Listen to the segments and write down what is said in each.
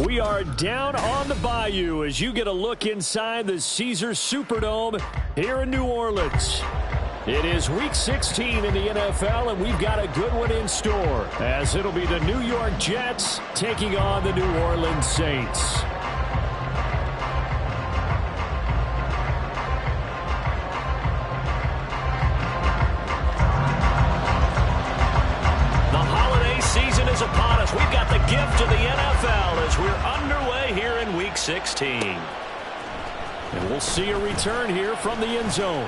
We are down on the bayou as you get a look inside the Caesars Superdome here in New Orleans. It is Week 16 in the NFL, and we've got a good one in store, as it'll be the New York Jets taking on the New Orleans Saints. The holiday season is upon us. We've got the gift of the NFL as we're underway here in Week 16. And we'll see a return here from the end zone.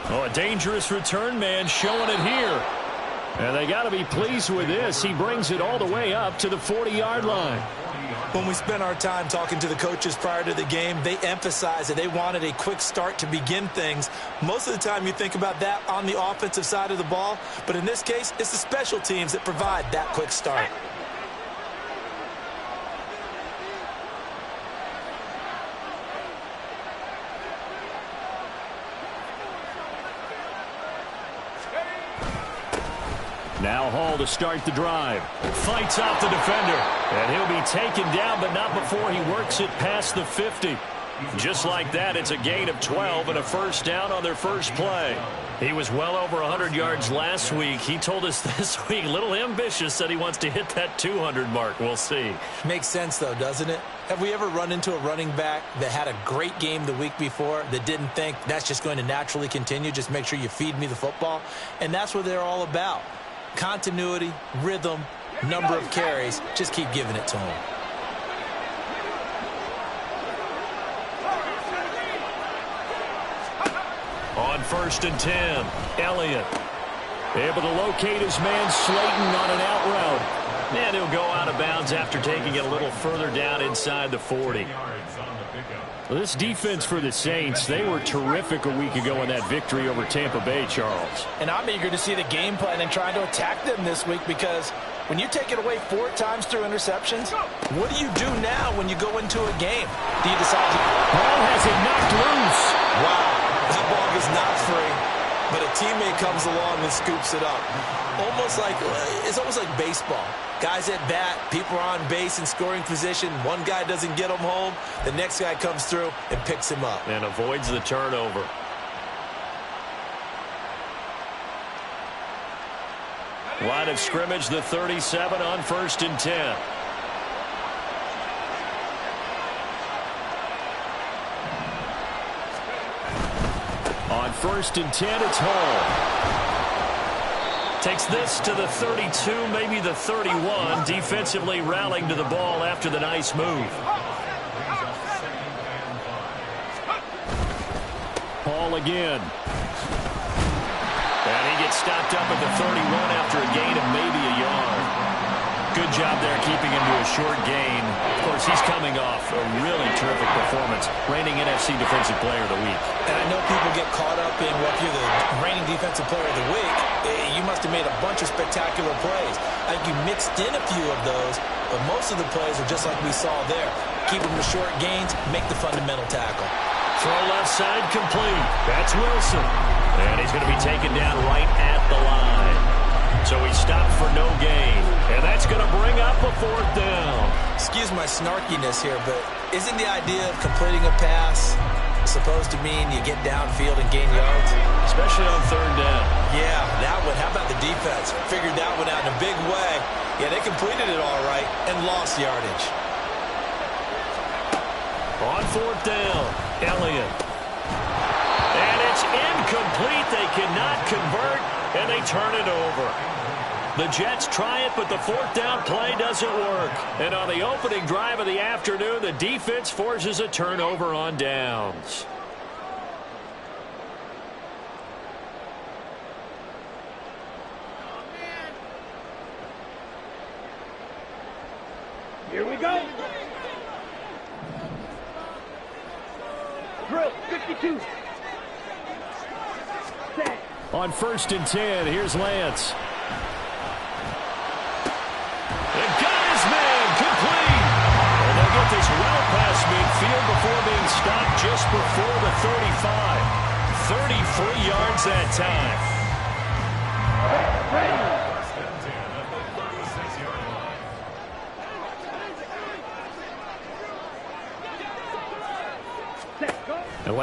Oh, a dangerous return man showing it here. And they got to be pleased with this. He brings it all the way up to the 40-yard line. When we spent our time talking to the coaches prior to the game, they emphasized that they wanted a quick start to begin things. Most of the time you think about that on the offensive side of the ball, but in this case, it's the special teams that provide that quick start. Now Hall to start the drive. Fights off the defender. And he'll be taken down, but not before he works it past the 50. Just like that, it's a gain of 12 and a first down on their first play. He was well over 100 yards last week. He told us this week, a little ambitious, that he wants to hit that 200 mark. We'll see. Makes sense, though, doesn't it? Have we ever run into a running back that had a great game the week before that didn't think that's just going to naturally continue? Just make sure you feed me the football. And that's what they're all about. Continuity, rhythm, number of carries. Just keep giving it to him. On 1st and 10, Elliott able to locate his man Slayton on an out route. And he'll go out of bounds after taking it a little further down inside the 40. Well, this defense for the Saints, they were terrific a week ago in that victory over Tampa Bay, Charles. And I'm eager to see the game plan and trying to attack them this week, because when you take it away 4 times through interceptions, what do you do now when you go into a game? Do you decide to... Ball has it knocked loose. Wow, that ball is not free, but a teammate comes along and scoops it up. It's almost like baseball. Guys at bat, people are on base in scoring position. One guy doesn't get him home. The next guy comes through and picks him up. And avoids the turnover. Line of scrimmage, the 37 on 1st and 10. On 1st and 10, it's Hall. Takes this to the 32, maybe the 31. Defensively rallying to the ball after the nice move. Hall again. And he gets stopped up at the 31 after a gain of maybe a yard. Good job there keeping him to a short gain. Of course, he's coming off a really terrific performance. Reigning NFC Defensive Player of the Week. And I know people get caught up in, well, if you're the reigning Defensive Player of the Week, you must have made a bunch of spectacular plays. I think you mixed in a few of those, but most of the plays are just like we saw there. Keep them to short gains, make the fundamental tackle. Throw left side complete. That's Wilson. And he's going to be taken down right at the line. So he stopped for no gain. And that's going to bring up a 4th down. Excuse my snarkiness here, but isn't the idea of completing a pass supposed to mean you get downfield and gain yards? Especially on 3rd down. Yeah, that one. How about the defense? Figured that one out in a big way. Yeah, they completed it all right and lost yardage. On 4th down, Elliott. And it's incomplete. They cannot convert, and they turn it over. The Jets try it, but the 4th down play doesn't work. And on the opening drive of the afternoon, the defense forces a turnover on downs. Here we go. Drill, 52. Set. On 1st and 10, here's Lance. And got his man complete. And they'll get this well past midfield before being stopped just before the 35. 33 yards that time.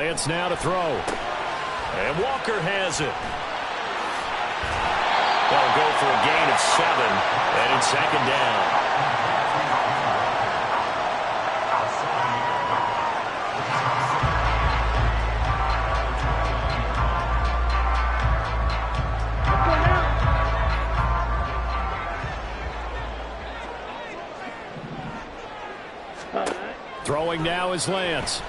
Lance now to throw. And Walker has it. They'll go for a gain of 7, and it's second down. Throwing now is Lance.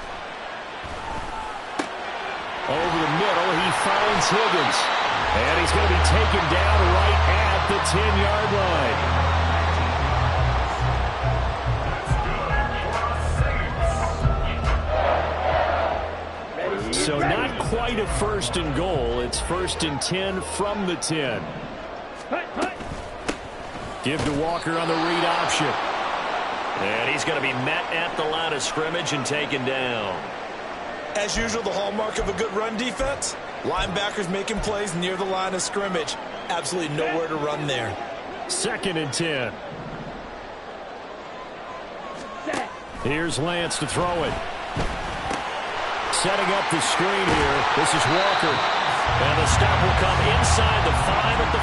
Over the middle, he finds Higgins. And he's going to be taken down right at the 10-yard line. So not quite a first and goal. It's first and 10 from the 10. Give to Walker on the read option. And he's going to be met at the line of scrimmage and taken down. As usual, the hallmark of a good run defense, linebackers making plays near the line of scrimmage. Absolutely nowhere to run there. Second and 10. Here's Lance to throw it. Setting up the screen here. This is Walker. And the stop will come inside the 5 at the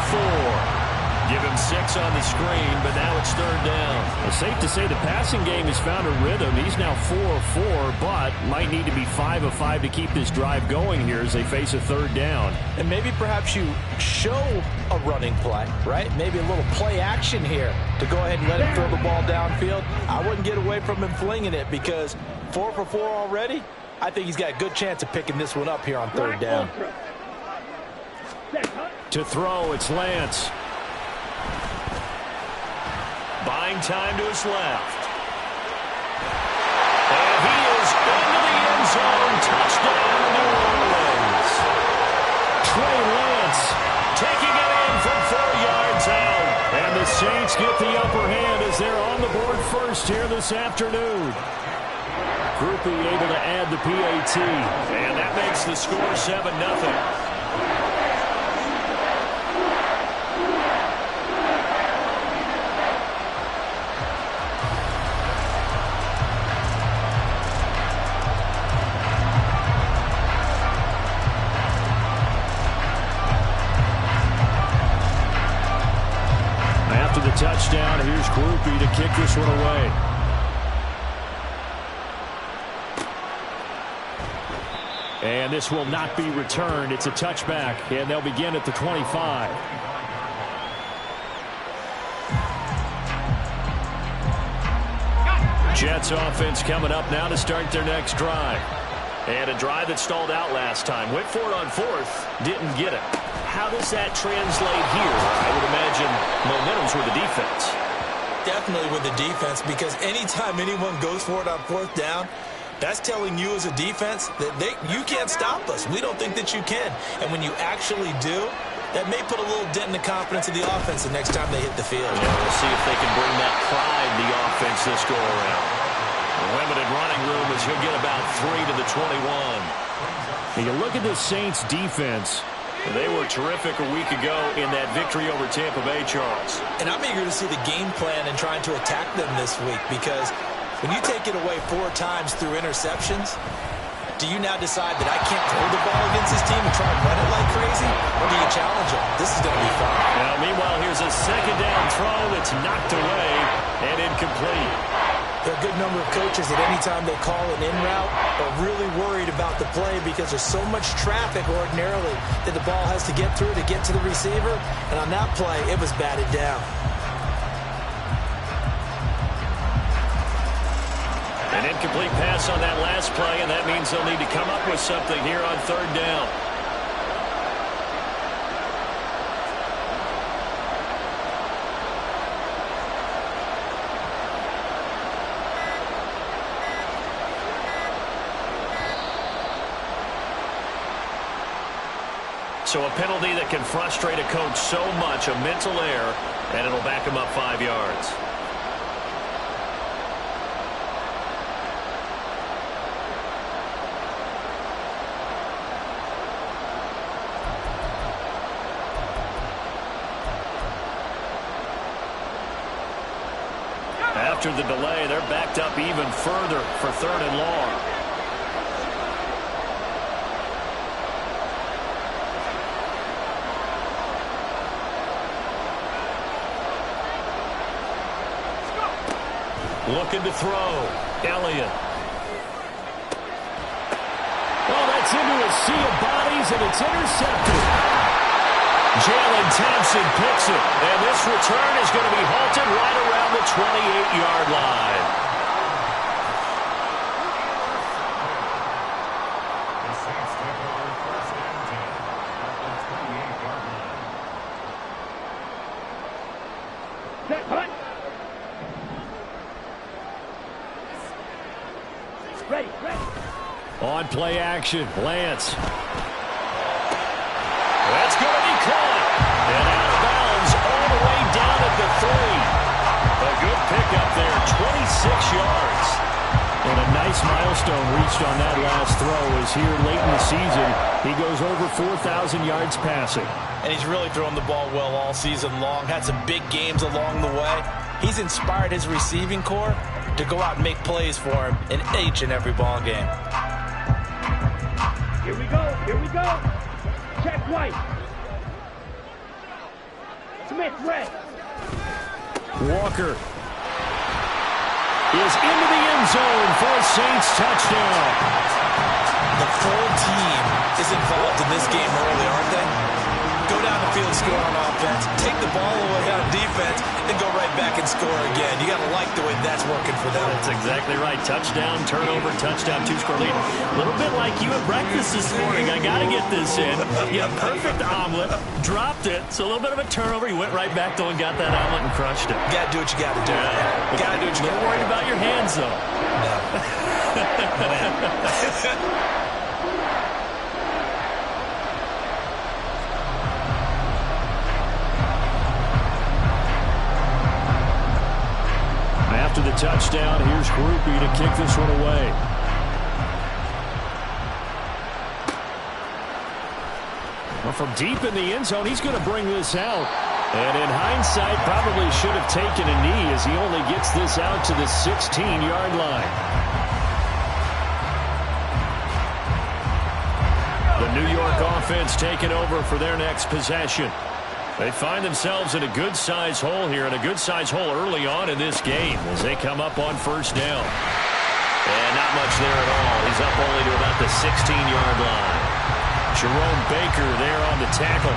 4. Give him 6 on the screen, but now it's third down. It's safe to say the passing game has found a rhythm. He's now 4 of 4, but might need to be 5 of 5 to keep this drive going here as they face a third down. And maybe perhaps you show a running play, right? Maybe a little play action here to go ahead and let him throw the ball downfield. I wouldn't get away from him flinging it because 4 for 4 already. I think he's got a good chance of picking this one up here on third down. To throw, it's Lance. Buying time to his left. And he is into the end zone. Touchdown, New Orleans. Trey Lance taking it in from 4 yards out. And the Saints get the upper hand as they're on the board first here this afternoon. Groupie able to add the PAT. And that makes the score 7-0. Touchdown. Here's Groupie to kick this one away. And this will not be returned. It's a touchback, and they'll begin at the 25. Jets offense coming up now to start their next drive. And a drive that stalled out last time. Went for it on 4th, didn't get it. How does that translate here? I would imagine momentum's with the defense. Definitely with the defense, because anytime anyone goes for it on 4th down, that's telling you as a defense that you can't stop us. We don't think that you can. And when you actually do, that may put a little dent in the confidence of the offense the next time they hit the field. Yeah, we'll see if they can bring that pride to the offense this go around. The limited running room as he'll get about 3 to the 21. And you look at the Saints defense. They were terrific a week ago in that victory over Tampa Bay, Charles. And I'm eager to see the game plan and trying to attack them this week, because when you take it away 4 times through interceptions, do you now decide that I can't throw the ball against this team and try and run it like crazy? Or do you challenge them? This is going to be fun. Now, meanwhile, here's a second down throw that's knocked away and incomplete. There are a good number of coaches that any time they call an in route are really worried about the play because there's so much traffic ordinarily that the ball has to get through to get to the receiver. And on that play, it was batted down. An incomplete pass on that last play, and that means they'll need to come up with something here on third down. So a penalty that can frustrate a coach so much, a mental error, and it'll back him up 5 yards. After the delay, they're backed up even further for 3rd and long. Looking to throw. Elliott. Oh, that's into a sea of bodies, and it's intercepted. Jalen Thompson picks it, and this return is going to be halted right around the 28-yard line. On play action, Lance. That's going to be caught. And out of bounds all the way down at the 3. A good pickup there, 26 yards. And a nice milestone reached on that last throw as here late in the season, he goes over 4,000 yards passing. And he's really thrown the ball well all season long. Had some big games along the way. He's inspired his receiving corps to go out and make plays for him in each and every ball game. Here we go. Here we go. Check right. Smith red. Walker is into the end zone for a Saints touchdown. The full team is involved in this game early, aren't they? Go down the field, score on offense, take the ball away on defense, and go right back and score again. You got to like the way that's working for them. That's exactly right. Touchdown, turnover, touchdown, 2-score lead. A little bit like you at breakfast this morning. I got to get this in. Yeah, perfect omelet. Dropped it. So a little bit of a turnover. You went right back though and got that omelet and crushed it. You got to do what you got to do. You got to do what you got to do. Worried about your hands though. No. After the touchdown, here's Grupe to kick this one away. Well, from deep in the end zone, he's going to bring this out. And in hindsight, probably should have taken a knee as he only gets this out to the 16-yard line. The New York offense taking over for their next possession. They find themselves in a good-sized hole here, and a good-sized hole early on in this game as they come up on first down. And not much there at all. He's up only to about the 16-yard line. Jerome Baker there on the tackle.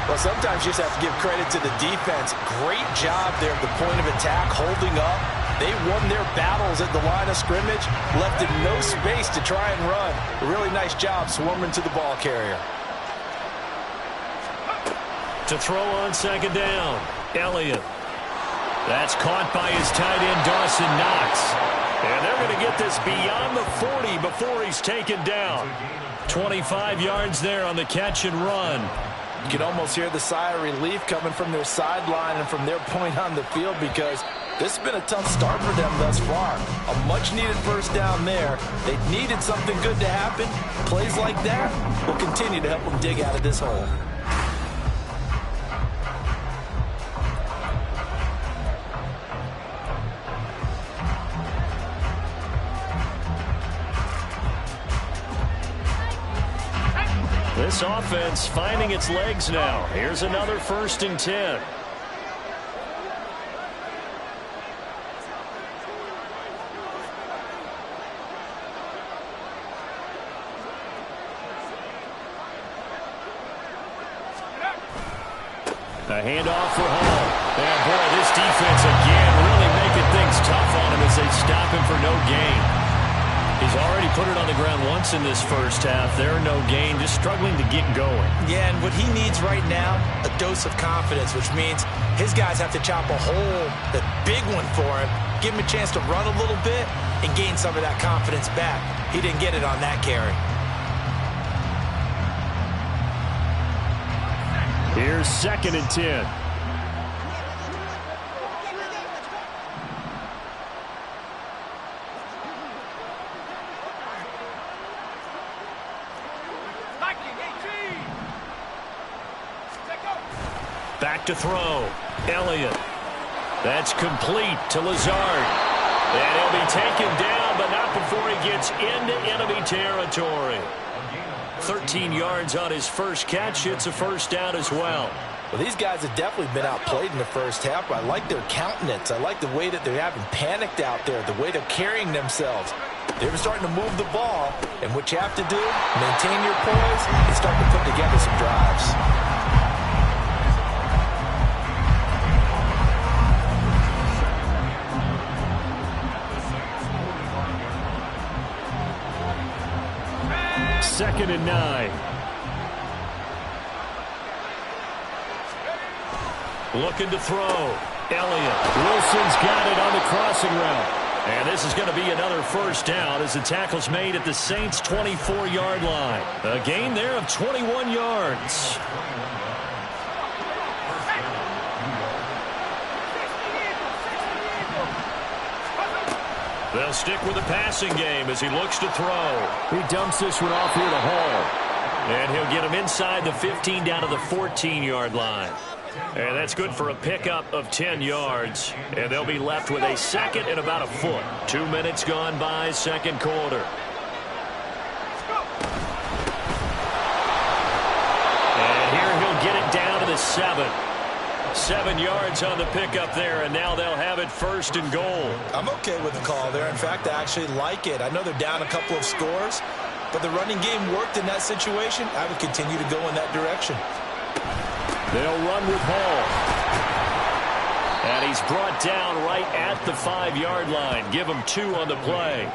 Well, sometimes you just have to give credit to the defense. Great job there at the point of attack, holding up. They won their battles at the line of scrimmage, left in no space to try and run. A really nice job swarming to the ball carrier. To throw on second down, Elliott. That's caught by his tight end, Dawson Knox. And they're going to get this beyond the 40 before he's taken down. 25 yards there on the catch and run. You can almost hear the sigh of relief coming from their sideline and from their point on the field because this has been a tough start for them thus far. A much-needed first down there. They needed something good to happen. Plays like that will continue to help them dig out of this hole. This offense finding its legs now. Here's another 1st and 10. A handoff for Hall. And boy, this defense again really making things tough on him as they stop him for no gain. He's already put it on the ground once in this first half. There, no gain, just struggling to get going. Yeah, and what he needs right now, a dose of confidence, which means his guys have to chop a hole, the big one for him, give him a chance to run a little bit and gain some of that confidence back. He didn't get it on that carry. Here's 2nd and 10. Back to throw. Elliott. That's complete to Lazard. And he'll be taken down, but not before he gets into enemy territory. 13 yards on his first catch. It's a first down as well. Well, these guys have definitely been outplayed in the first half, but I like their countenance. I like the way that they're having panicked out there, the way they're carrying themselves. They're starting to move the ball, and what you have to do, maintain your poise and start to put together some drives. Second and 9. Looking to throw. Elliott. Wilson's got it on the crossing route. And this is going to be another first down as the tackle's made at the Saints' 24-yard line. A gain there of 21 yards. They'll stick with the passing game as he looks to throw. He dumps this one off here to Hall. And he'll get him inside the 15 down to the 14-yard line. And that's good for a pickup of 10 yards. And they'll be left with a second and about a foot. 2 minutes gone by, second quarter. And here he'll get it down to the 7. 7 yards on the pickup there, and now they'll have it first and goal. I'm okay with the call there. In fact, I actually like it. I know they're down a couple of scores, but the running game worked in that situation. I would continue to go in that direction. They'll run with Hall. And he's brought down right at the 5-yard line. Give him 2 on the play.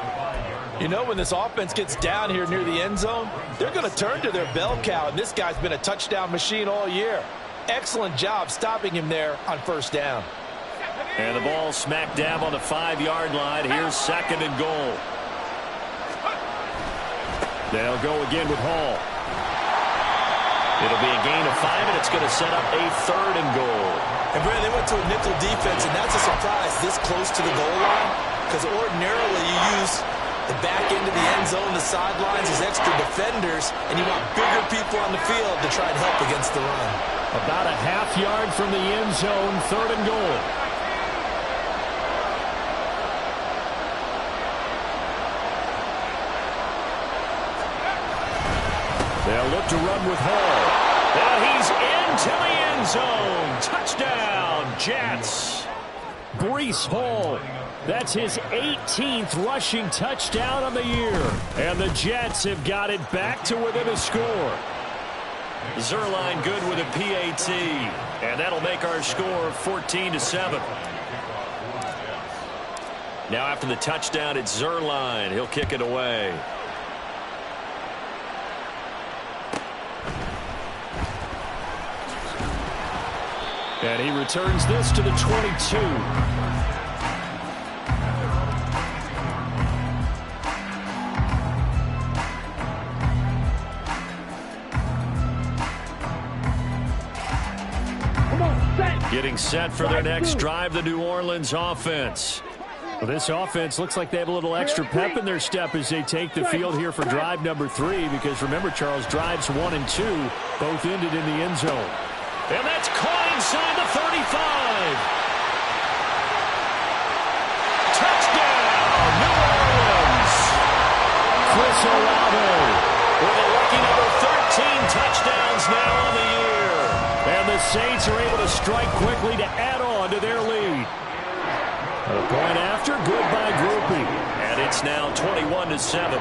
You know, when this offense gets down here near the end zone, they're going to turn to their bell cow, and this guy's been a touchdown machine all year. Excellent job stopping him there on first down. And the ball smack dab on the 5-yard line. Here's second and goal. They'll go again with Hall. It'll be a gain of 5, and it's going to set up a third and goal. And Brad, they went to a nickel defense, and that's a surprise this close to the goal line, because ordinarily you use the back end of the end zone, the sidelines as extra defenders, and you want bigger people on the field to try and help against the run. About a half yard from the end zone, third and goal. They'll look to run with Hall. And he's into the end zone. Touchdown, Jets. Breece Hall. That's his 18th rushing touchdown of the year. And the Jets have got it back to within a score. Zuerlein good with a PAT. And that'll make our score 14-7. Now after the touchdown, it's Zuerlein. He'll kick it away. And he returns this to the 22. Getting set for their next drive, the New Orleans offense. Well, this offense looks like they have a little extra pep in their step as they take the field here for drive number 3, because remember, Charles, drives 1 and 2 both ended in the end zone. And that's caught inside the 35. Touchdown, New Orleans. Chris Olave with a lucky number 13 touchdowns now on the year. And the Saints are able to strike quickly to add on to their lead. A point after, good by Grupe. And it's now 21-7.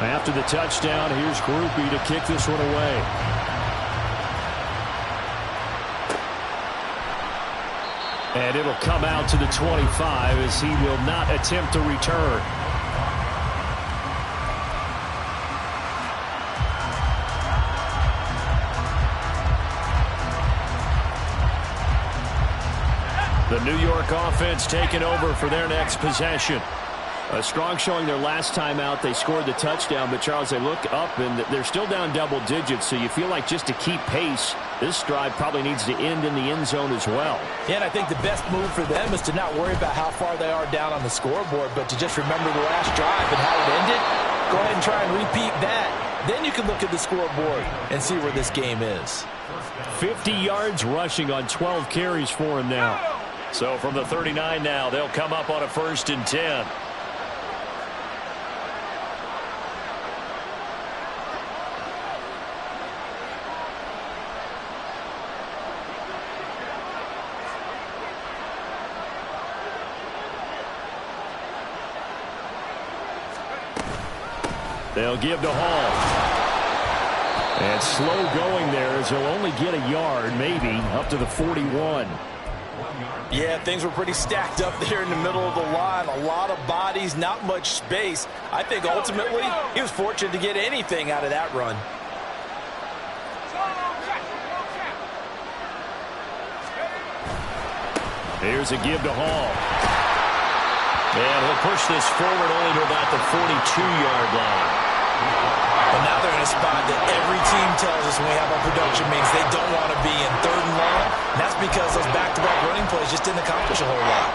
After the touchdown, here's Grupe to kick this one away. And it'll come out to the 25 as he will not attempt to return. The New York offense taking over for their next possession. A strong showing their last time out. They scored the touchdown, but Charles, they look up and they're still down double digits, so you feel like just to keep pace, this drive probably needs to end in the end zone as well. Yeah, and I think the best move for them is to not worry about how far they are down on the scoreboard, but to just remember the last drive and how it ended. Go ahead and try and repeat that. Then you can look at the scoreboard and see where this game is. 50 yards rushing on 12 carries for him now. So from the 39 now, they'll come up on a 1st and 10. They'll give to Hall. And slow going there as he'll only get a yard, maybe, up to the 41. Yeah, things were pretty stacked up there in the middle of the line. A lot of bodies, not much space. I think ultimately he was fortunate to get anything out of that run. Here's a give to Hall. And he'll push this forward only to about the 42-yard line. But now they're in a spot that every team tells us when we have our production meetings they don't want to be in, 3rd and long. And that's because those back-to-back running plays just didn't accomplish a whole lot.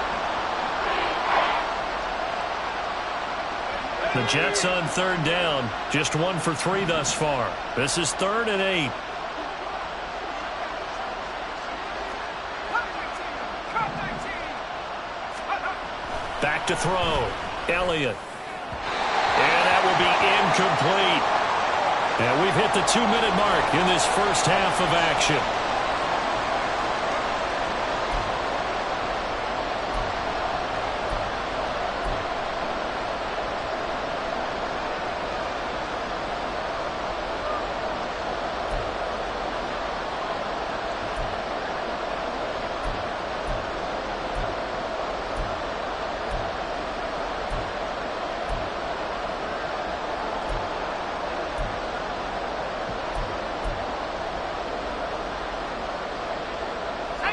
The Jets on 3rd down, just 1 for 3 thus far. This is 3rd and 8. Back to throw. Elliott. And that will be incomplete. And we've hit the 2-minute mark in this first half of action.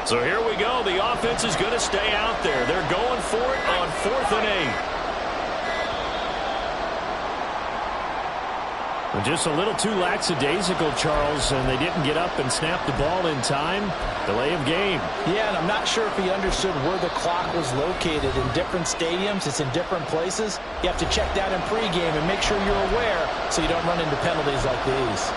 So here we go. The offense is going to stay out there. They're going for it on 4th and 8. Just a little too lackadaisical, Charles, and they didn't get up and snap the ball in time. Delay of game. Yeah, and I'm not sure if he understood where the clock was located. In different stadiums, it's in different places. You have to check that in pregame and make sure you're aware so you don't run into penalties like these.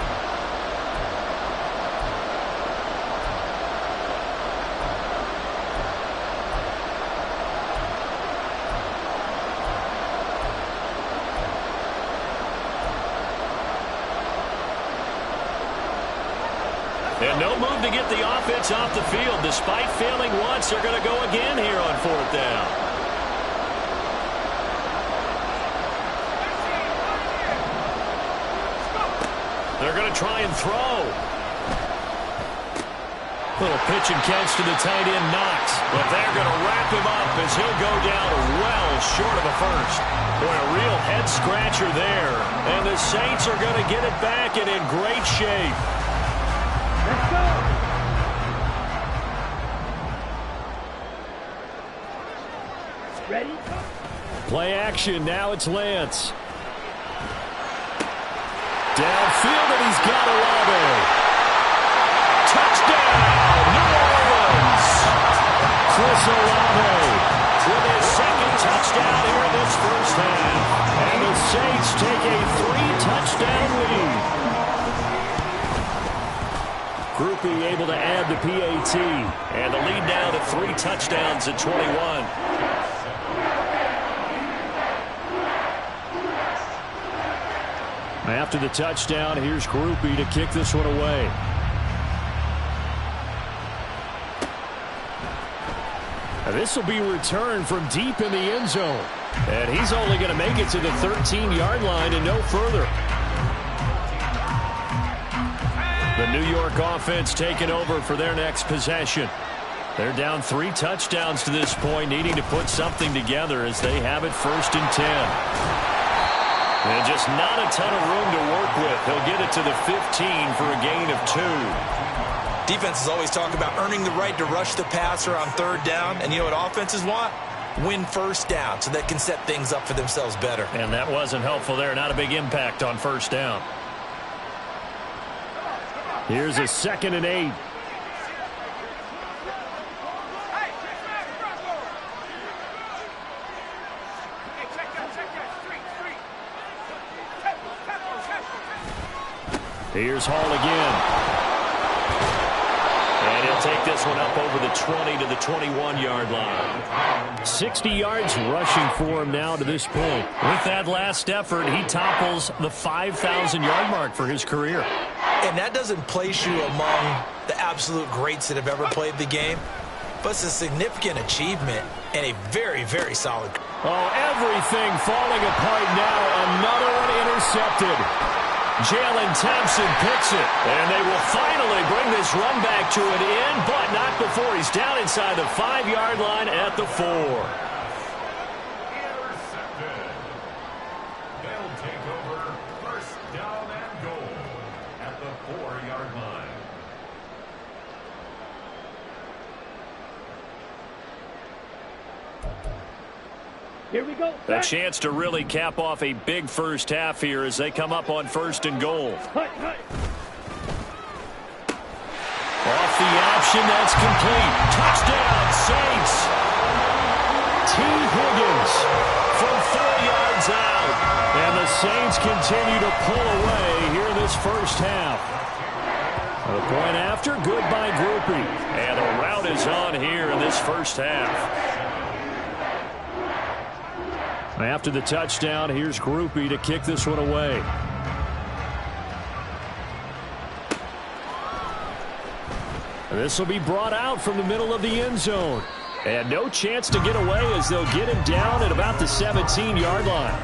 And no move to get the offense off the field. Despite failing once, they're going to go again here on 4th down. They're going to try and throw. Little pitch and catch to the tight end, Knox. But they're going to wrap him up as he'll go down well short of a first. Boy, a real head-scratcher there. And the Saints are going to get it back and in great shape. Let's go. Ready? Play action. Now it's Lance. Downfield, and he's got Olave. Touchdown, New Orleans. Chris Olave with his second touchdown here in this first half. And the Saints take a 3-touchdown lead. Groupie able to add the PAT. And the lead now to 3 touchdowns at 21. After the touchdown, here's Groupie to kick this one away. This will be returned from deep in the end zone. And he's only going to make it to the 13-yard line and no further. The New York offense taking over for their next possession. They're down 3 touchdowns to this point, needing to put something together as they have it 1st and 10. And just not a ton of room to work with. He'll get it to the 15 for a gain of 2. Defenses always talk about earning the right to rush the passer on 3rd down. And you know what offenses want? Win 1st down so they can set things up for themselves better. And that wasn't helpful there. Not a big impact on 1st down. Here's a 2nd and 8. Here's Hall again. And he'll take this one up over the 20 to the 21-yard line. 60 yards rushing for him now to this point. With that last effort, he topples the 5,000-yard mark for his career. And that doesn't place you among the absolute greats that have ever played the game, but it's a significant achievement and a very, very solid. Oh, everything falling apart now. Another one intercepted. Jalen Thompson picks it. And they will finally bring this run back to an end, but not before he's down inside the 5-yard line at the 4. Intercepted. They'll take over first down and goal at the 4-yard line. Here we go. A chance to really cap off a big first half here as they come up on 1st and goal. Hut, hut. Off the option, that's complete. Touchdown, Saints. T. Higgins from 4 yards out. And the Saints continue to pull away here in this first half. A point after, good by Grupe. And the route is on here in this first half. After the touchdown, here's Grupe to kick this one away. This will be brought out from the middle of the end zone. And no chance to get away as they'll get him down at about the 17-yard line.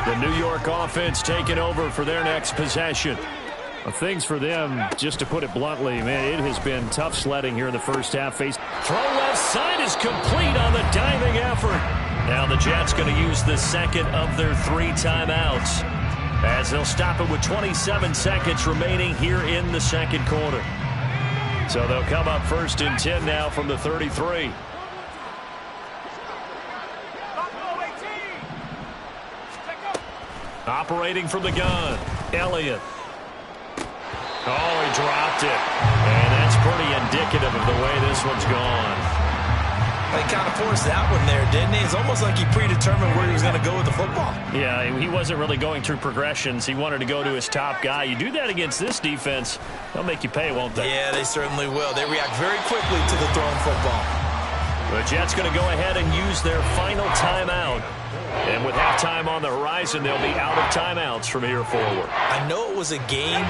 The New York offense taking over for their next possession. Things for them, just to put it bluntly, man, it has been tough sledding here in the first half. Throw left side is complete on the diving effort. Now the Jets going to use the second of their 3 timeouts as they'll stop it with 27 seconds remaining here in the second quarter. So they'll come up 1st and 10 now from the 33. Operating from the gun, Elliott. Oh, he dropped it. And that's pretty indicative of the way this one's gone. He kind of forced that one there, didn't he? It's almost like he predetermined where he was going to go with the football. Yeah, he wasn't really going through progressions. He wanted to go to his top guy. You do that against this defense, they'll make you pay, won't they? Yeah, they certainly will. They react very quickly to the thrown football. The Jets going to go ahead and use their final timeout. And with halftime on the horizon, they'll be out of timeouts from here forward. I know it was a game,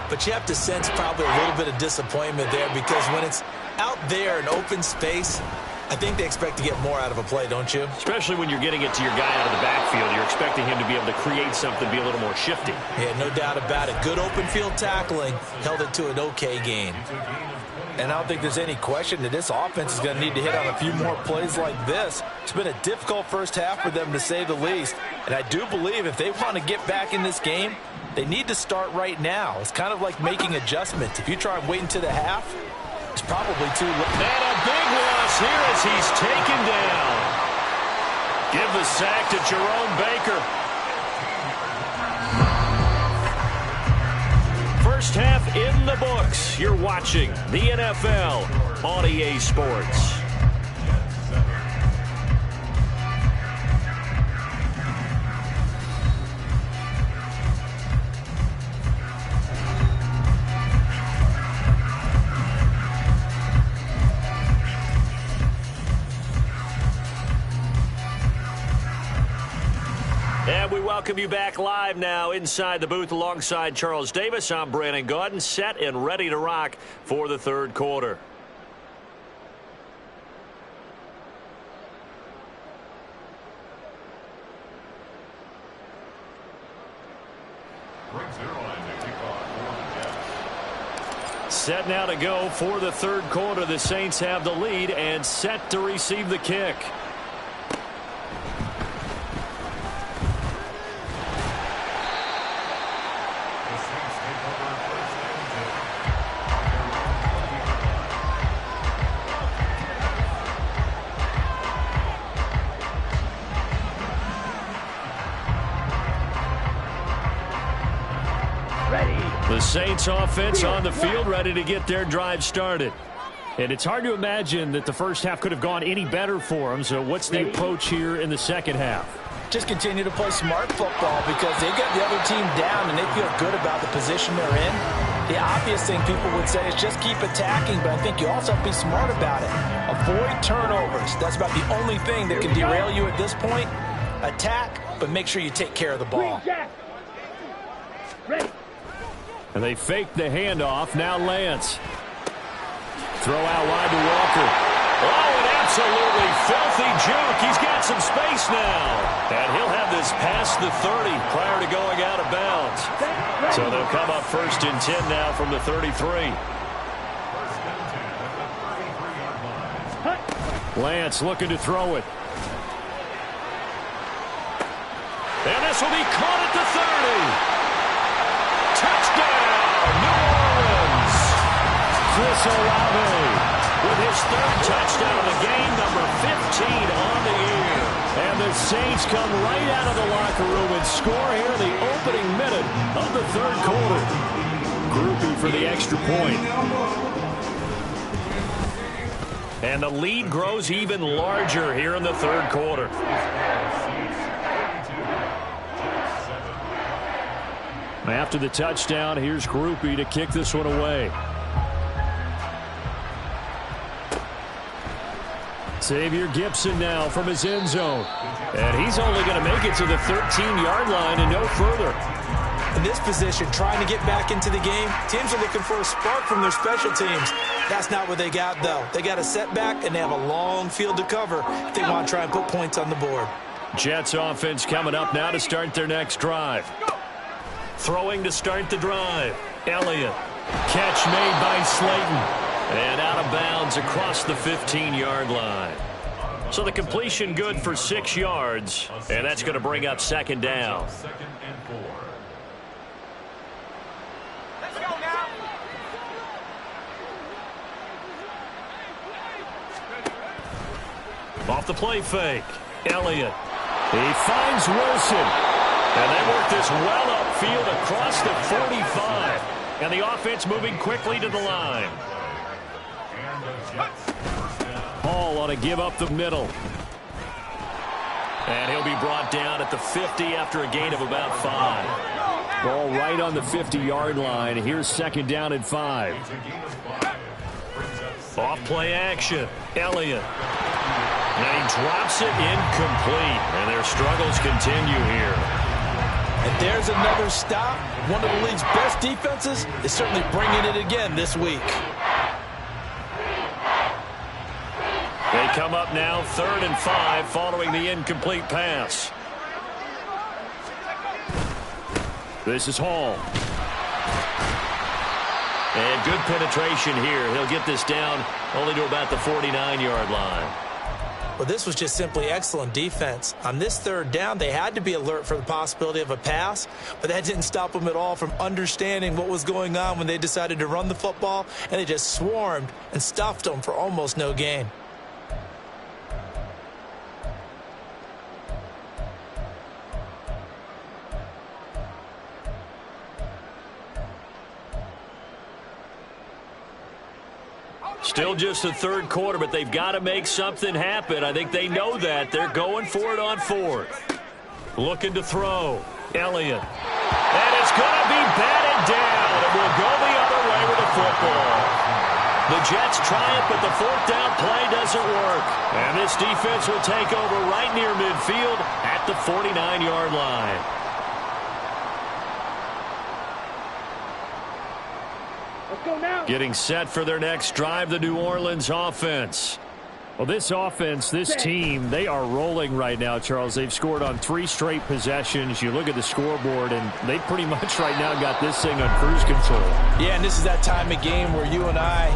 but you have to sense probably a little bit of disappointment there because when it's out there in open space, I think they expect to get more out of a play, don't you? Especially when you're getting it to your guy out of the backfield. You're expecting him to be able to create something, be a little more shifty. Yeah, no doubt about it. Good open field tackling held it to an okay gain. And I don't think there's any question that this offense is going to need to hit on a few more plays like this. It's been a difficult first half for them, to say the least. And I do believe if they want to get back in this game, they need to start right now. It's kind of like making adjustments. If you try and wait until the half, it's probably too late. And a big loss here as he's taken down. Give the sack to Jerome Baker. First half in the books. You're watching the NFL on EA Sports. And we welcome you back live now inside the booth alongside Charles Davis. I'm Brandon Gaudin, set and ready to rock for the third quarter. Set now to go for the third quarter. The Saints have the lead and set to receive the kick. The Saints offense on the field, ready to get their drive started. And it's hard to imagine that the first half could have gone any better for them. So what's the approach here in the second half? Just continue to play smart football because they got the other team down and they feel good about the position they're in. The obvious thing people would say is just keep attacking, but I think you also have to be smart about it. Avoid turnovers. That's about the only thing that can derail you at this point. Attack, but make sure you take care of the ball. Ready. And they fake the handoff. Now Lance. Throw out wide to Walker. Oh, an absolutely filthy juke. He's got some space now. And he'll have this past the 30 prior to going out of bounds. So they'll come up 1st and 10 now from the 33. Lance looking to throw it. And this will be caught at the 30. Touchdown, New Orleans. Chris Olave with his 3rd touchdown of the game, number 15 on the year. And the Saints come right out of the locker room and score here in the opening minute of the 3rd quarter. Groupie for the extra point. And the lead grows even larger here in the 3rd quarter. After the touchdown, here's Groupie to kick this one away. Xavier Gipson now from his end zone. And he's only going to make it to the 13-yard line and no further. In this position, trying to get back into the game, teams are looking for a spark from their special teams. That's not what they got, though. They got a setback, and they have a long field to cover if they want to try and put points on the board. Jets offense coming up now to start their next drive. Throwing to start the drive. Elliott. Catch made by Slayton. And out of bounds across the 15-yard line. So the completion good for 6 yards. And that's going to bring up 2nd down. Off the play fake. Elliott. He finds Wilson. And they work this well upfield across the 45. And the offense moving quickly to the line. Hall on a give up the middle. And he'll be brought down at the 50 after a gain of about 5. Ball right on the 50-yard line. Here's 2nd down and 5. Off play action. Elliott. And he drops it incomplete. And their struggles continue here. And there's another stop. One of the league's best defenses is certainly bringing it again this week. They come up now 3rd and 5 following the incomplete pass. This is Hall. And good penetration here. He'll get this down only to about the 49-yard line. Well, this was just simply excellent defense. On this 3rd down, they had to be alert for the possibility of a pass, but that didn't stop them at all from understanding what was going on when they decided to run the football, and they just swarmed and stuffed them for almost no gain. Still just the 3rd quarter, but they've got to make something happen. I think they know that. They're going for it on 4th. Looking to throw. Elliott. And it's going to be batted down. It will go the other way with the football. The Jets try it, but the 4th down play doesn't work. And this defense will take over right near midfield at the 49-yard line. Getting set for their next drive, the New Orleans offense. Well, this offense, this team, they are rolling right now, Charles. They've scored on 3 straight possessions. You look at the scoreboard, and they pretty much right now got this thing on cruise control. Yeah, and this is that time of game where you and I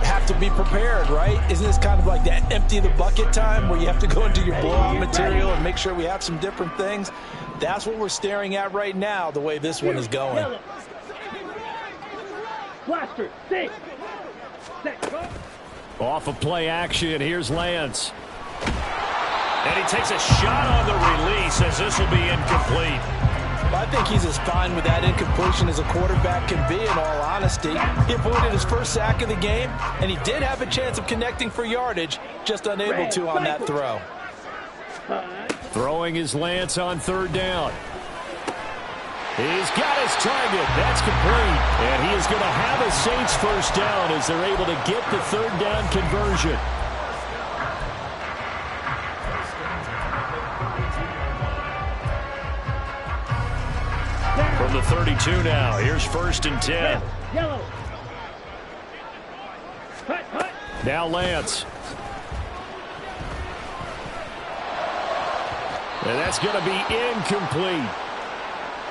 have to be prepared, right? Isn't this kind of like that empty the bucket time where you have to go into your blowout material and make sure we have some different things? That's what we're staring at right now, the way this one is going. Blaster, six. Off of play action, here's Lance. And he takes a shot on the release as this will be incomplete. I think he's as fine with that incompletion as a quarterback can be, in all honesty. He avoided his first sack of the game, and he did have a chance of connecting for yardage, just unable to on that throw. Throwing his Lance on 3rd down. He's got his target. That's complete. And he is going to have a Saints 1st down as they're able to get the 3rd down conversion. From the 32 now, here's 1st and 10. Yellow. Now Lance. And that's going to be incomplete.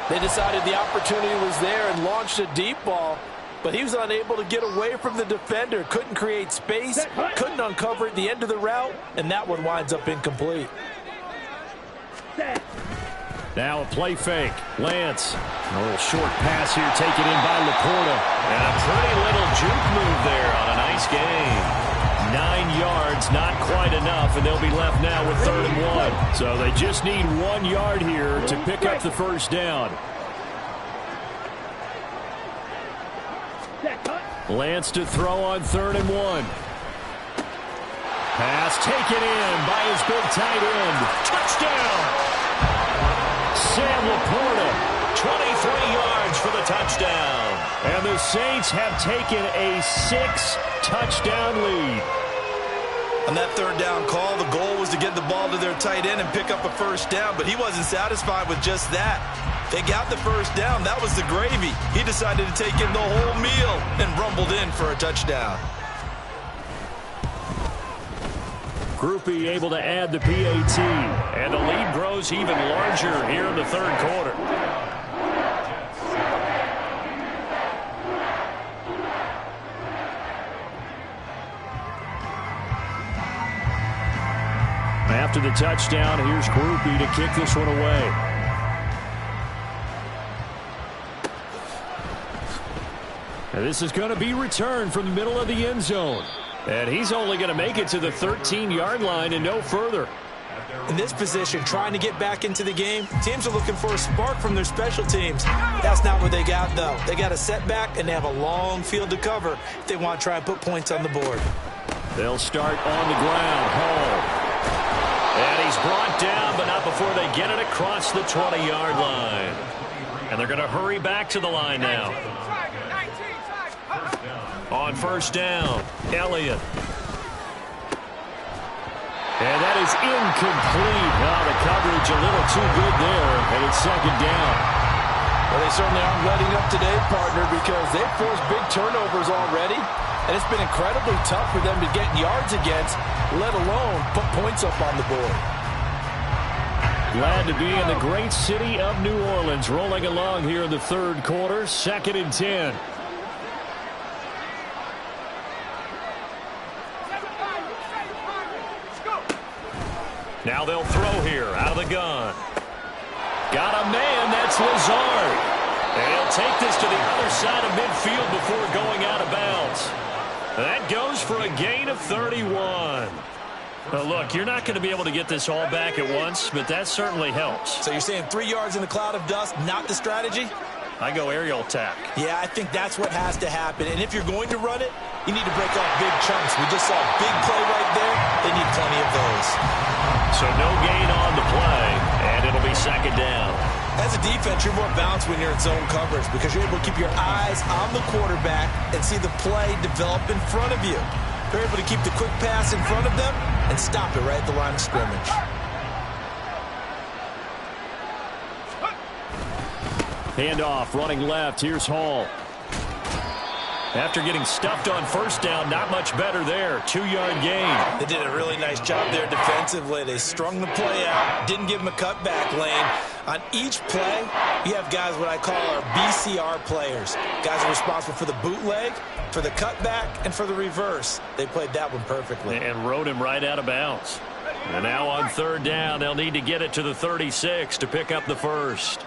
They decided the opportunity was there and launched a deep ball, but he was unable to get away from the defender. Couldn't create space, couldn't uncover at the end of the route, and that one winds up incomplete. Now a play fake. Lance. A little short pass here taken in by Laporta. And a pretty little juke move there on a nice game. 9 yards, not quite enough, and they'll be left now with 3rd and 1. So they just need 1 yard here to pick up the first down. Lance to throw on 3rd and 1. Pass taken in by his big tight end. Touchdown! Sam Laporta, 23 yards for the touchdown. And the Saints have taken a 6-touchdown lead. On that 3rd down call, the goal was to get the ball to their tight end and pick up a first down, but he wasn't satisfied with just that. They got the first down. That was the gravy. He decided to take in the whole meal and rumbled in for a touchdown. Groupie able to add the PAT, and the lead grows even larger here in the 3rd quarter. After the touchdown, here's Groupie to kick this one away. And this is going to be returned from the middle of the end zone. And he's only going to make it to the 13-yard line and no further. In this position, trying to get back into the game, teams are looking for a spark from their special teams. That's not what they got, though. They got a setback, and they have a long field to cover if they want to try and put points on the board. They'll start on the ground. Hall. And he's brought down, but not before they get it across the 20-yard line. And they're going to hurry back to the line now. On first down, Elliott. And that is incomplete. Now the coverage a little too good there, and it's 2nd down. Well, they certainly aren't letting up today, partner, because they've forced big turnovers already, and it's been incredibly tough for them to get yards against, let alone put points up on the board. Glad to be in the great city of New Orleans, rolling along here in the 3rd quarter, 2nd and 10. Now they'll throw here out of the gun. Got a man, that's Lazard. And he'll take this to the other side of midfield before going out of bounds. That goes for a gain of 31. Well, look, you're not going to be able to get this all back at once, but that certainly helps. So you're saying 3 yards in the cloud of dust, not the strategy? I go aerial attack. Yeah, I think that's what has to happen. And if you're going to run it, you need to break off big chunks. We just saw a big play right there. They need plenty of those. So no gain on the play, and it'll be 2nd down. As a defense, you're more balanced when you're in zone coverage because you're able to keep your eyes on the quarterback and see the play develop in front of you. They're able to keep the quick pass in front of them and stop it right at the line of scrimmage. Handoff, running left. Here's Hall. After getting stuffed on first down, not much better there. 2-yard gain. They did a really nice job there defensively. They strung the play out, didn't give him a cutback lane. On each play, you have guys what I call our BCR players. Guys are responsible for the bootleg, for the cutback, and for the reverse. They played that one perfectly. And rode him right out of bounds. And now on 3rd down, they'll need to get it to the 36 to pick up the first.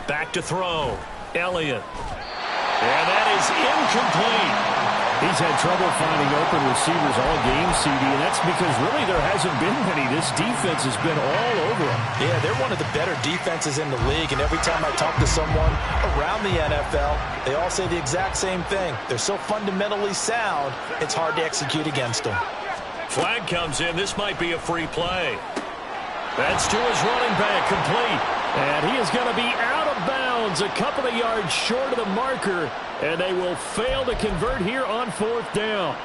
Back to throw. Elliott. And that is incomplete. He's had trouble finding open receivers all game, CD, and that's because really there hasn't been many. This defense has been all over them. Yeah, they're one of the better defenses in the league, and every time I talk to someone around the NFL, they all say the exact same thing. They're so fundamentally sound, it's hard to execute against them. Flag comes in. This might be a free play. That's to his running back, complete. And he is going to be out of bounds, a couple of yards short of the marker, and they will fail to convert here on 4th down.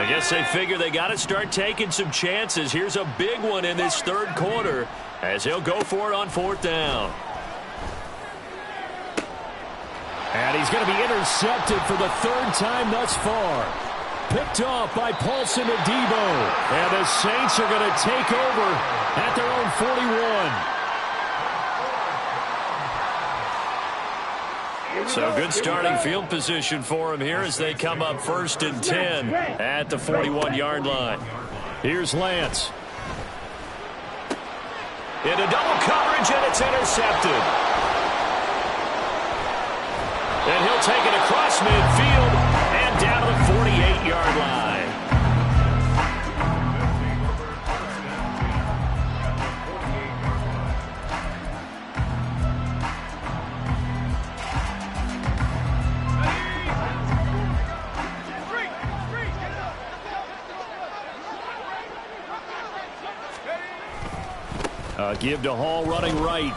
I guess they figure they got to start taking some chances. Here's a big one in this third quarter as he'll go for it on 4th down. And he's going to be intercepted for the 3rd time thus far. Picked off by Paulson Adebo. And the Saints are going to take over at their own 41. So good starting field position for him here as they come up 1st and 10 at the 41-yard line. Here's Lance. Into double coverage, and it's intercepted. And he'll take it across midfield and down to the 48-yard line. Give to Hall running right.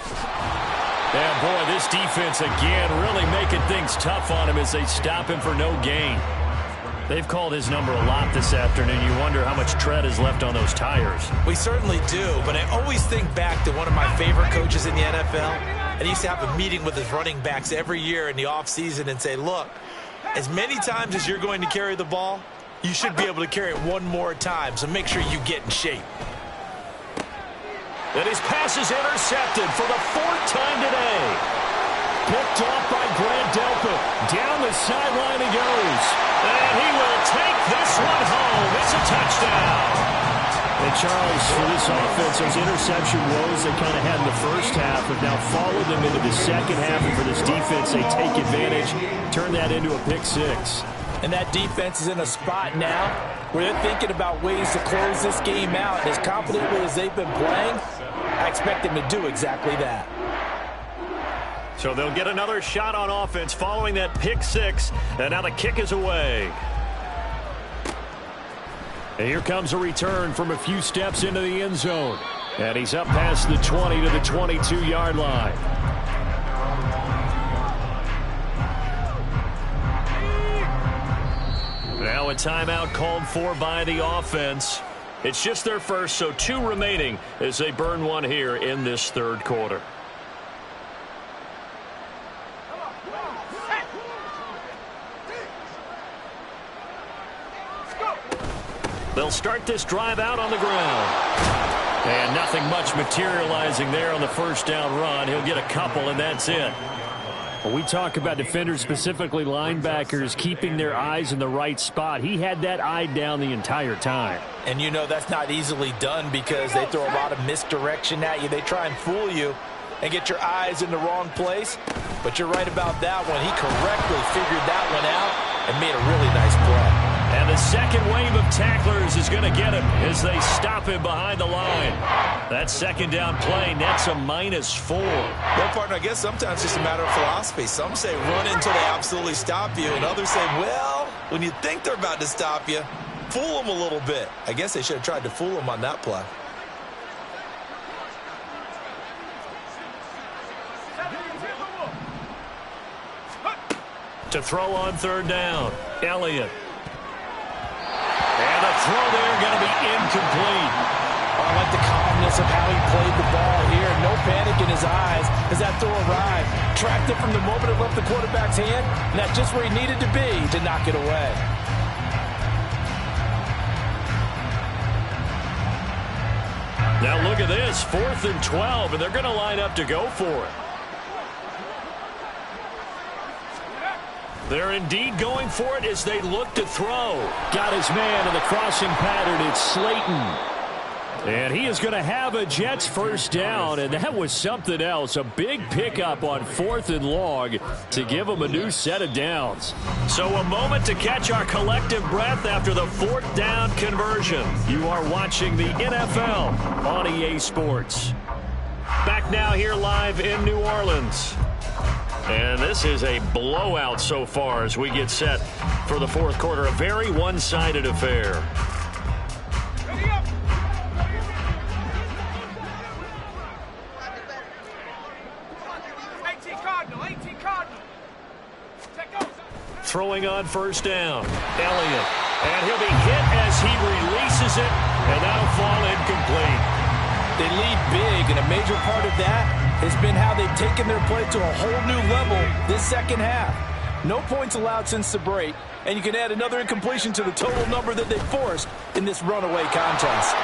And boy, this defense again really making things tough on him as they stop him for no gain. They've called his number a lot this afternoon. You wonder how much tread is left on those tires. We certainly do, but I always think back to one of my favorite coaches in the NFL. And he used to have a meeting with his running backs every year in the offseason and say, look, as many times as you're going to carry the ball, you should be able to carry it one more time, so make sure you get in shape. And his pass is intercepted for the 4th time today. Picked off by Grant Delpit. Down the sideline he goes. And he will take this one home. It's a touchdown. And Charles, for this offense, those interception woes they kind of had in the first half have now followed them into the second half. And for this defense, they take advantage, turn that into a pick 6. And that defense is in a spot now where they're thinking about ways to close this game out. As confidently as they've been playing, I expect them to do exactly that. So they'll get another shot on offense following that pick 6. And now the kick is away. And here comes a return from a few steps into the end zone. And he's up past the 20 to the 22-yard line. Now a timeout called for by the offense. It's just their first, so 2 remaining as they burn one here in this third quarter. They'll start this drive out on the ground. And nothing much materializing there on the first down run. He'll get a couple, and that's it. When we talk about defenders, specifically linebackers, keeping their eyes in the right spot, he had that eye down the entire time. And you know that's not easily done because they throw a lot of misdirection at you. They try and fool you and get your eyes in the wrong place. But you're right about that one. He correctly figured that one out and made a really nice play. And the second wave of tacklers is going to get him as they stop him behind the line. That second down play nets a -4. Well, partner, I guess sometimes it's just a matter of philosophy. Some say run until they absolutely stop you, and others say, well, when you think they're about to stop you, fool them a little bit. I guess they should have tried to fool them on that play. To throw on third down, Elliott. And the throw there going to be incomplete. I like the calmness of how he played the ball here. No panic in his eyes as that throw arrived. Tracked it from the moment it left the quarterback's hand, and that's just where he needed to be to knock it away. Now look at this, 4th and 12, and they're going to line up to go for it. They're indeed going for it as they look to throw. Got his man in the crossing pattern. It's Slayton. And he is going to have a Jets first down, and that was something else. A big pickup on 4th and long to give them a new set of downs. So a moment to catch our collective breath after the 4th down conversion. You are watching the NFL on EA Sports. Back now here live in New Orleans. And this is a blowout so far as we get set for the 4th quarter. A very one-sided affair. Throwing on first down, Elliott. And he'll be hit He releases it, and that'll fall incomplete. They lead big, and a major part of that has been how they've taken their play to a whole new level this second half. No points allowed since the break, and you can add another incompletion to the total number that they forced in this runaway contest.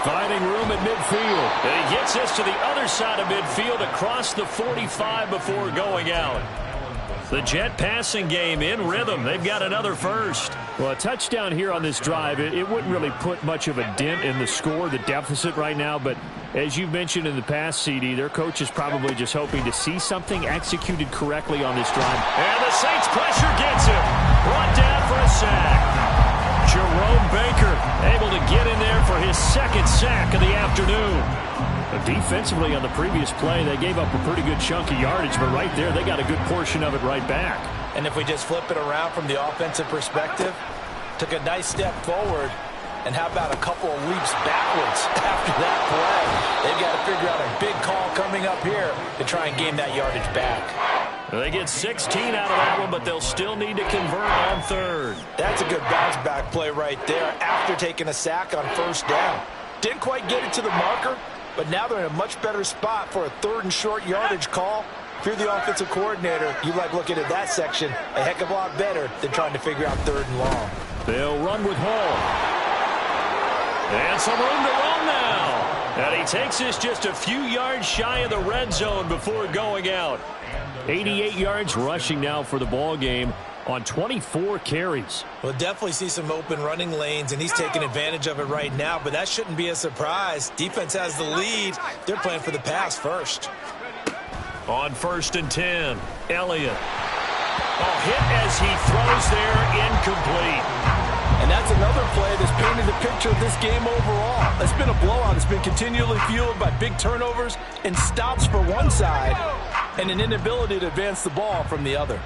Finding room at midfield. And he gets this to the other side of midfield across the 45 before going out. The Jet passing game in rhythm. They've got another first. Well, a touchdown here on this drive, it wouldn't really put much of a dent in the score, the deficit right now. But as you've mentioned in the past, CD, their coach is probably just hoping to see something executed correctly on this drive. And the Saints pressure gets him. Brought down for a sack. Jerome Baker able to get in there for his second sack of the afternoon. Defensively on the previous play, they gave up a pretty good chunk of yardage, but right there they got a good portion of it right back. And if we just flip it around from the offensive perspective, took a nice step forward, and how about a couple of leaps backwards after that play? They've got to figure out a big call coming up here to try and gain that yardage back. They get 16 out of that one, but they'll still need to convert on third. That's a good bounce back play right there after taking a sack on first down. Didn't quite get it to the marker, but now they're in a much better spot for a third and short yardage call. If you're the offensive coordinator, you like looking at that section a heck of a lot better than trying to figure out third and long. They'll run with Hall. And some room to run now. And he takes this just a few yards shy of the red zone before going out. 88 yards rushing now for the ball game on 24 carries. We'll definitely see some open running lanes, and he's taking advantage of it right now, but that shouldn't be a surprise. Defense has the lead. They're playing for the pass first. On 1st and 10, Elliott. Hit as he throws there, incomplete. And that's another play that's painted the picture of this game overall. It's been a blowout. It's been continually fueled by big turnovers and stops for one side and an inability to advance the ball from the other.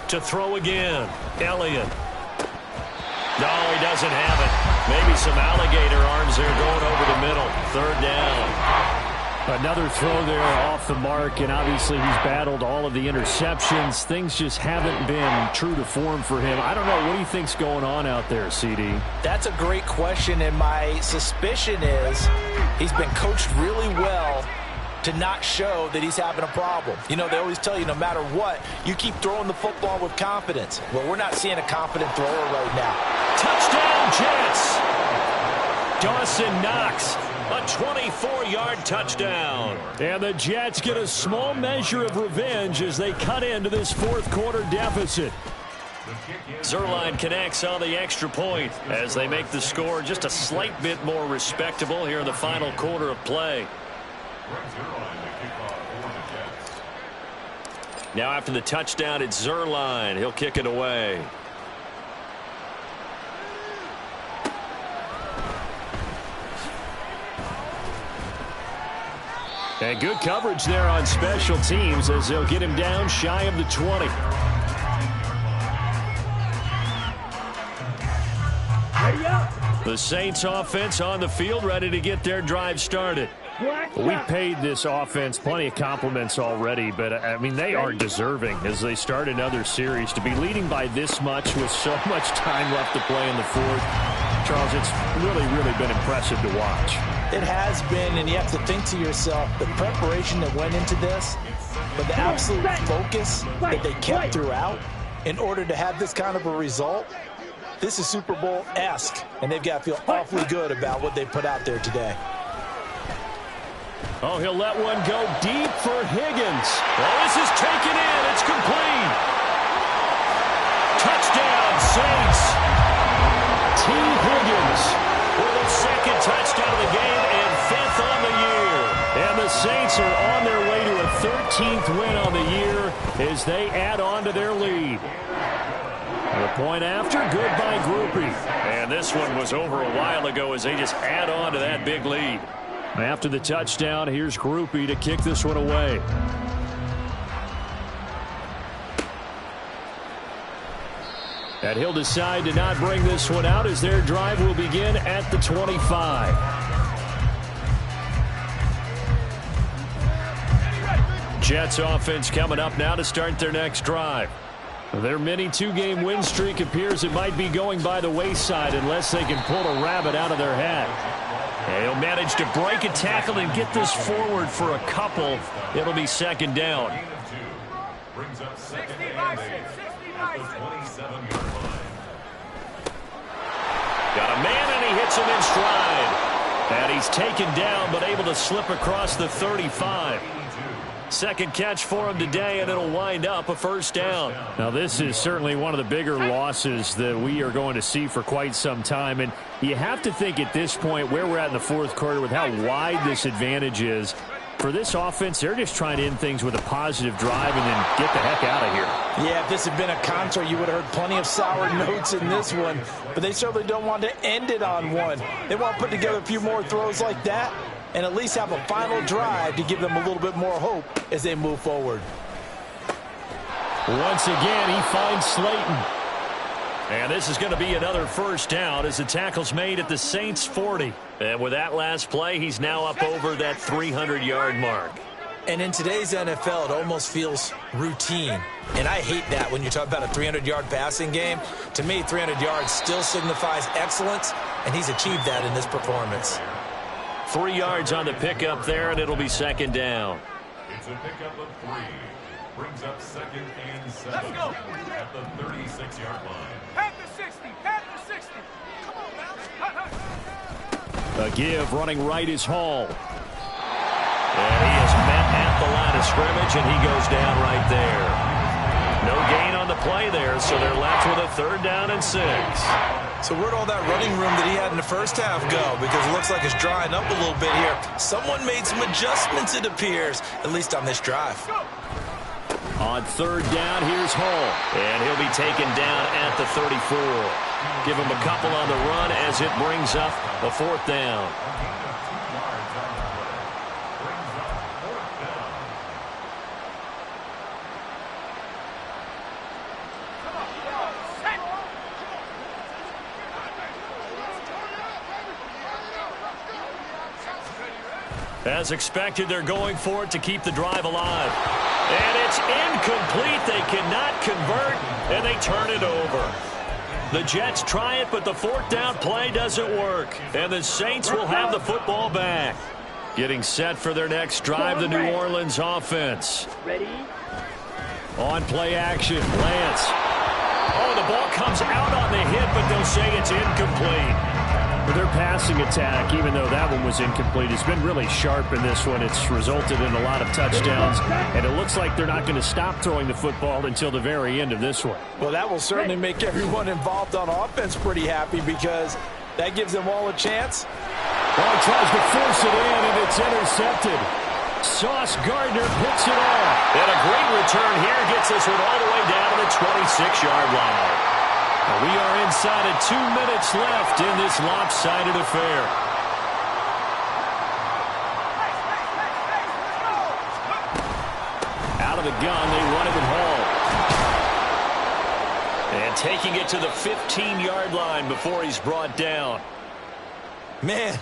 To throw again, Elliott. No, he doesn't have it. Maybe some alligator arms there going over the middle. Third down. Another throw there off the mark, and obviously he's battled all of the interceptions. Things just haven't been true to form for him. I don't know. What do you think's going on out there, CD? That's a great question, and my suspicion is he's been coached really well to not show that he's having a problem. You know, they always tell you no matter what, you keep throwing the football with confidence. Well, we're not seeing a confident thrower right now. Touchdown, Jets! Dawson Knox. A 24-yard touchdown. And the Jets get a small measure of revenge as they cut into this fourth quarter deficit. Zuerlein connects on the extra point as they make the score just a slight bit more respectable here in the final quarter of play. Now after the touchdown, it's Zuerlein. He'll kick it away. And good coverage there on special teams as they'll get him down shy of the 20. The Saints offense on the field ready to get their drive started. We paid this offense plenty of compliments already, but, I mean, they are deserving as they start another series. To be leading by this much with so much time left to play in the fourth, Charles, it's really, really been impressive to watch. It has been, and you have to think to yourself, the preparation that went into this, but the absolute focus that they kept throughout in order to have this kind of a result, this is Super Bowl-esque, and they've got to feel awfully good about what they put out there today. Oh, he'll let one go deep for Higgins. Well, this is taken in. It's complete. Touchdown, Saints. T. Higgins with a second touchdown of the game and 5th on the year. And the Saints are on their way to a 13th win on the year as they add on to their lead. The point after, good by Grupe. And this one was over a while ago as they just add on to that big lead. After the touchdown, here's Grupe to kick this one away. And he'll decide to not bring this one out as their drive will begin at the 25. Jets offense coming up now to start their next drive. Their mini two-game win streak appears it might be going by the wayside unless they can pull a rabbit out of their hat. And he'll manage to break a tackle and get this forward for a couple. It'll be second down. Brings up second and 8 at the 27-yard line. Got a man, and he hits him in stride. And he's taken down, but able to slip across the 35. Second catch for him today, and it'll wind up a first down. Now, this is certainly one of the bigger losses that we are going to see for quite some time. And you have to think at this point where we're at in the fourth quarter with how wide this advantage is. For this offense, they're just trying to end things with a positive drive and then get the heck out of here. Yeah, if this had been a concert, you would have heard plenty of sour notes in this one. But they certainly don't want to end it on one. They want to put together a few more throws like that and at least have a final drive to give them a little bit more hope as they move forward. Once again, he finds Slayton. And this is going to be another first down as the tackle's made at the Saints 40. And with that last play, he's now up over that 300-yard mark. And in today's NFL, it almost feels routine. And I hate that when you talk about a 300-yard passing game. To me, 300 yards still signifies excellence, and he's achieved that in this performance. 3 yards on the pickup there, and it'll be second down. It's a pickup of 3. Brings up second and 7 at the 36-yard line. Pat the 60. Pat the 60. Come on now. A give running right is Hall. And he is met at the line of scrimmage, and he goes down right there. No gain on the play there, so they're left with a third down and 6. So where'd all that running room that he had in the first half go? Because it looks like it's drying up a little bit here. Someone made some adjustments, it appears, at least on this drive. On third down, here's Hall. And he'll be taken down at the 34. Give him a couple on the run as it brings up a fourth down. As expected, they're going for it to keep the drive alive. And it's incomplete. They cannot convert, and they turn it over. The Jets try it, but the fourth down play doesn't work. And the Saints will have the football back. Getting set for their next drive, the New Orleans offense. Ready? On play action, Lance. Oh, the ball comes out on the hit, but they'll say it's incomplete. Their passing attack, even though that one was incomplete, has been really sharp in this one. It's resulted in a lot of touchdowns, and it looks like they're not going to stop throwing the football until the very end of this one. Well, that will certainly make everyone involved on offense pretty happy because that gives them all a chance. Well, he tries to force it in, and it's intercepted. Sauce Gardner picks it off. And a great return here gets this one all the way down to the 26-yard line. We are inside of 2 minutes left in this lopsided affair. Out of the gun, they run it with Hall. And taking it to the 15-yard line before he's brought down. Man,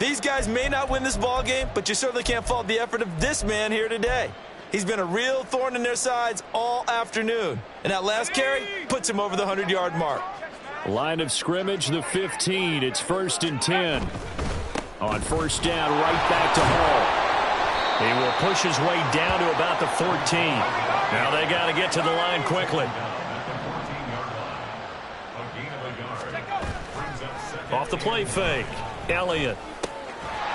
these guys may not win this ball game, but you certainly can't fault the effort of this man here today. He's been a real thorn in their sides all afternoon. And that last carry puts him over the 100-yard mark. Line of scrimmage, the 15. It's 1st and 10. On first down, right back to Hall. He will push his way down to about the 14. Now they got to get to the line quickly. Off the play fake. Elliott.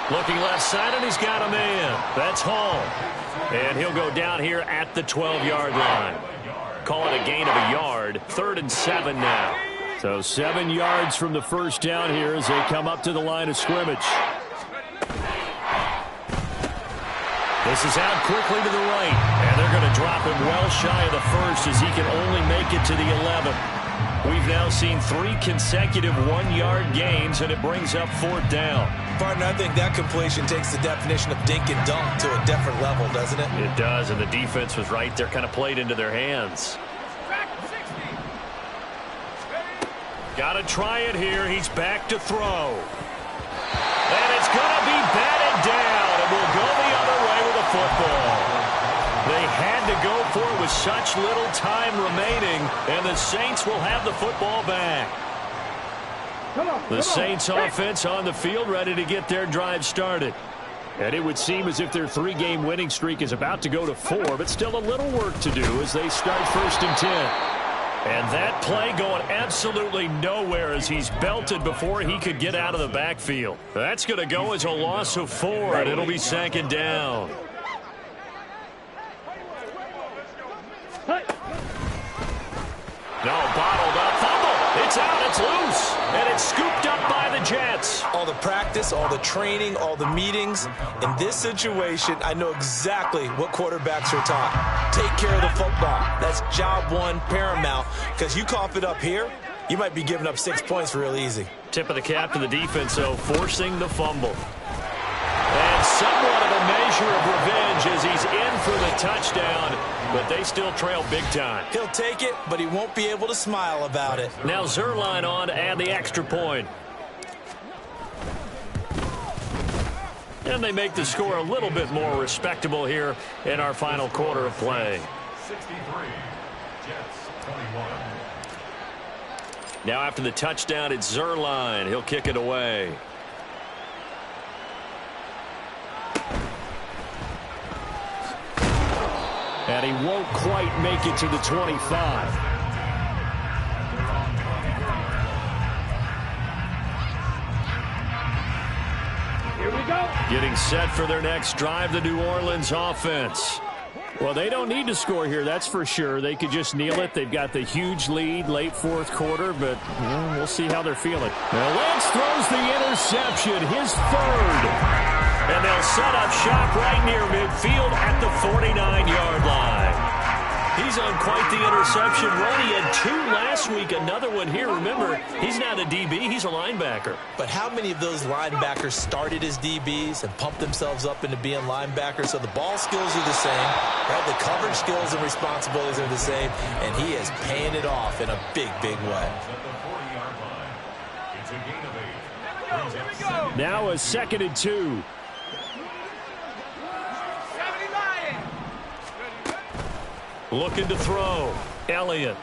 Looking left side, and he's got a man. That's Hall. And he'll go down here at the 12-yard line. Call it a gain of a yard. 3rd and 7 now. So 7 yards from the first down here as they come up to the line of scrimmage. This is out quickly to the right. And they're going to drop him well shy of the first as he can only make it to the 11. We've now seen 3 consecutive 1-yard gains, and it brings up 4th down. Partner, I think that completion takes the definition of dink and dunk to a different level, doesn't it? It does, and the defense was right there, kind of played into their hands. Got to try it here. He's back to throw. And it's going to be batted down, and we'll go the other way with the football. They had to go for it with with such little time remaining, and the Saints will have the football back. The Saints offense on the field, ready to get their drive started. And it would seem as if their 3-game winning streak is about to go to 4, but still a little work to do as they start 1st and 10. And that play going absolutely nowhere as he's belted before he could get out of the backfield. That's going to go as a loss of 4, and it'll be 2nd down. No, bottled up, fumble. It's out, it's loose, and it's scooped up by the Jets. All the practice, all the training, all the meetings. In this situation, I know exactly what quarterbacks are taught. Take care of the football. That's job one, paramount, because you cough it up here, you might be giving up 6 points real easy. Tip of the cap to the defense, though, forcing the fumble. And somewhat of a measure of revenge as he's in for the touchdown, but they still trail big time. He'll take it, but he won't be able to smile about it. Now Zuerlein on to add the extra point. And they make the score a little bit more respectable here in our final quarter of play. 63, Jets 21. Now after the touchdown, it's Zuerlein. He'll kick it away. And he won't quite make it to the 25. Here we go. Getting set for their next drive, the New Orleans offense. Well, they don't need to score here, that's for sure. They could just kneel it. They've got the huge lead late 4th quarter, but we'll see how they're feeling. Now, Lance throws the interception, his 3rd. And they'll set up shop right near midfield at the 49-yard line. He's on quite the interception run. He had 2 last week, another one here. Remember, he's not a DB, he's a linebacker. But how many of those linebackers started as DBs and pumped themselves up into being linebackers? So the ball skills are the same, right? The coverage skills and responsibilities are the same, and he is paying it off in a big, big way. At the 40-yard line. It's a gain of 8. Here we go. Now a 2nd and 2. 79. Looking to throw. Elliott.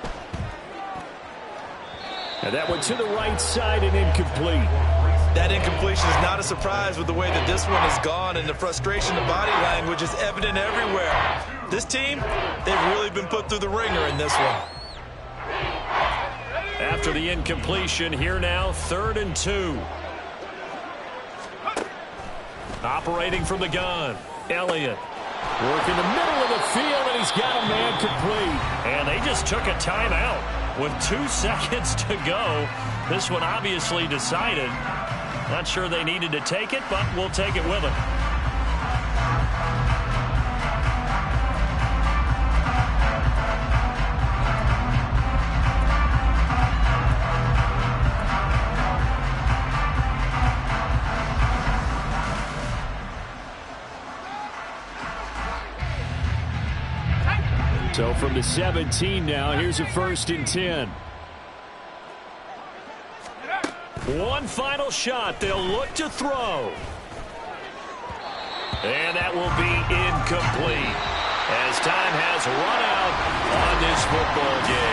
And that one to the right side and incomplete. That incompletion is not a surprise with the way that this one has gone, and the frustration, the body language is evident everywhere. This team, they've really been put through the ringer in this one. After the incompletion, here now, 3rd and 2. Operating from the gun, Elliott. Working the middle of the field, and he's got a man complete. And they just took a timeout with 2 seconds to go. This one obviously decided. Not sure they needed to take it, but we'll take it with them. So from the 17 now, here's a 1st and 10. One final shot. They'll look to throw. And that will be incomplete as time has run out on this football game.